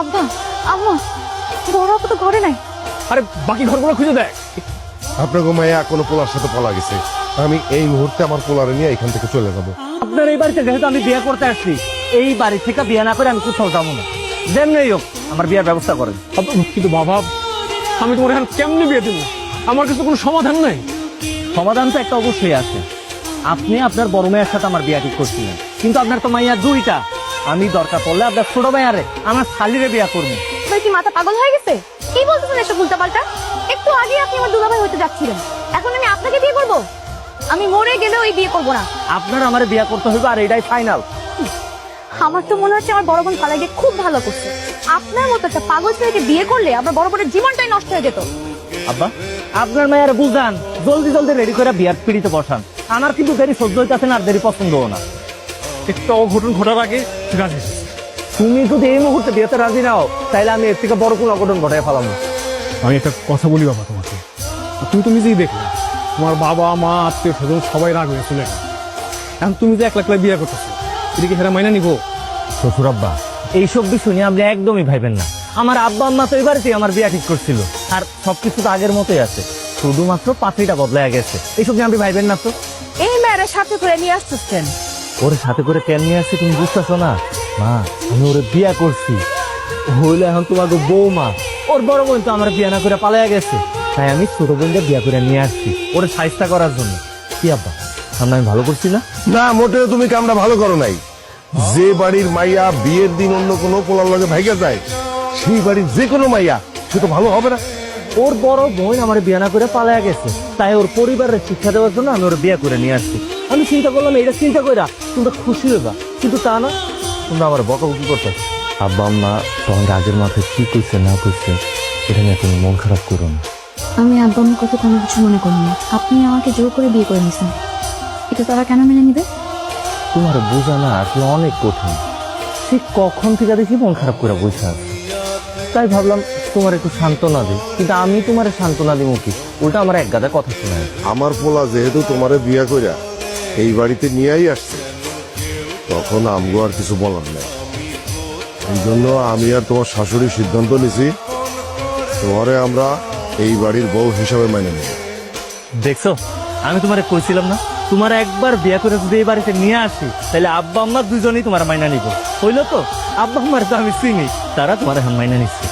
আব্বা আম্মা, বড় আপু তো ঘরে নাই। আরে বাকি ঘরগুলো খুঁজে দেখ। আপনার মাইয়া কোনো পোলার সাথে পলা গেছে। আমি এই মুহূর্তে আমার পোলারে নিয়ে এখান থেকে চলে যাব। আপনার এই বাড়িতে যেহেতু আমি বিয়ে করতে আসছি, এই বাড়ি থেকে বিয়ে না করে আমি কোথাও যাবো না। যেমনি হোক আমার বিয়ের ব্যবস্থা করেন। কিন্তু বাবা, আমি তোমার এখন কেমনে বিয়ে দেবো? আমার কাছে কোনো সমাধান নাই। সমাধান তো একটা অবশ্যই আছে। আপনি আপনার বড় মেয়ের সাথে আমার বিয়ে ঠিক করছিলেন, কিন্তু আপনার তো মাইয়া দুইটা। আমি দরকার পড়লে আপনার ছোট মেয়ারে আমার শালিরে বিয়ে করবো। তোর কি মাথা পাগল হয়ে গেছে? কি বলতেছেন এসব উল্টাপাল্টা? একটু আগে আপনি আমার দুলাভাই হতে যাচ্ছিলেন, এখন আমি আপনাকে বিয়ে করব? আমি মরে গেলেও এই বিয়ে করব না। আপনার আমার বিয়ে করতে হইবে, আর এটাই ফাইনাল। আমার তো মনে হচ্ছে আমার বড় বোন পালাইকে খুব ভালো করছে। আপনার মতো একটা পাগল ছেলেকে বিয়ে করলে আমার বড় বোনের জীবনটাই নষ্ট হয়ে যেত। আব্বা, আপনার মায়ের বুঝান, জলদি জলদি রেডি করে বিয়ার পিড়িতে বসান। আমার কিন্তু দেরি সহ্য হইতেছে না, আর দেরি পছন্দও না। একটা অঘটন ঘটার আগে রাজি। তুমি যদি এই মুহূর্তে বিয়েতে রাজি নাও, তাইলে আমি এর থেকে বড় কোনো অঘটন ঘটাই ফেলাবো। আমি একটা কথা বলি বাবা তোমাকে, তুমি তো নিজেই দেখলে তোমার বাবা মা আত্মীয় স্বজন সবাই রাগ হয়ে চলে গেল। এখন তুমি যে একলা একলা বিয়ে করতেছো, এদিকে হেরা মাইনা নিবো? শ্বশুর আব্বা, এইসব বিষয় নিয়ে আপনি একদমই ভাইবেন না। আমার আব্বা আম্মা তো এবারে আমার বিয়ে ঠিক করছিল, আর সবকিছু তো আগের মতোই আছে, শুধুমাত্র পাত্রীটা বদলায় গেছে। এইসব নিয়ে আপনি ভাইবেন না তো। এই মেয়েরা সাথে করে নিয়ে আসতেছেন। ওর সাথে করে কেন নিয়ে আসছে তুমি বুঝতেছো না? মা, আমি ওরে বিয়া করছি, হইলে এখন তোমাকে বৌমা। ওর বড় বোন তো আমার বিয়া না করে পালাইয়া গেছে, তাই আমি ছোট বোনকে বিয়া করে নিয়ে আসছি ওরে সাহায্য করার জন্য। কি আব্বা, সামনে আমি ভালো করছি না? না, মোটেও তুমি কামটা ভালো করো নাই। যে বাড়ির মাইয়া বিয়ের দিন অন্য কোনো পোলার লগে ভাইগা যায়, সেই বাড়ির যে কোনো মাইয়া সে তো ভালো হবে না। ওর বড় বোন আমার বিয়া না করে পালাইয়া গেছে, তাই ওর পরিবারের শিক্ষা দেওয়ার জন্য আমি ওর বিয়া করে নিয়ে আসছি। আমি চিন্তা করলাম এটা চিন্তা কইরা তোমরা খুশি হইবা, কিন্তু তা না, তোমরা আমার বকাবকি করতে। আব্বা আম্মা তখন রাগের মাথায় কি কইছে না কইছে এটা নিয়ে তুমি মন খারাপ করো না। আমি আব্বা আমার কথা কোনো কিছু মনে করিনি। আপনি আমাকে জোর করে বিয়ে করে নিয়েছেন, এটা তারা কেন মেনে নিবে? তোমার বোঝা না আসলে অনেক কঠিন। ঠিক কখন থেকে দেখি মন খারাপ করে বসে আছে, তাই ভাবলাম তোমার একটু সান্ত্বনা দিই। কিন্তু আমি তোমার সান্ত্বনা দিব কি, উল্টা আমার এক গাদা কথা শোনায়। আমার পোলা যেহেতু তোমারে বিয়া কইরা এই বাড়িতে নিয়েই আসছে, তখন আমগো আর কিছু বলার নাই। এই জন্য আমি আর তোমার শাশুড়ির সিদ্ধান্ত নিছি, তোমারে আমরা এই বাড়ির বউ হিসাবে মেনে নেব। দেখছো, আমি তোমারে কইছিলাম না, তোমার একবার বিয়ে করে যদি এই বাড়িতে নিয়ে আসি, তাহলে আব্বা আম্মা দুজনেই তোমার মাইনা নিব। হইলো তো? আব্বা আম্মার তো আমি চিনি, তারা তোমার এখন মাইনা নিচ্ছে।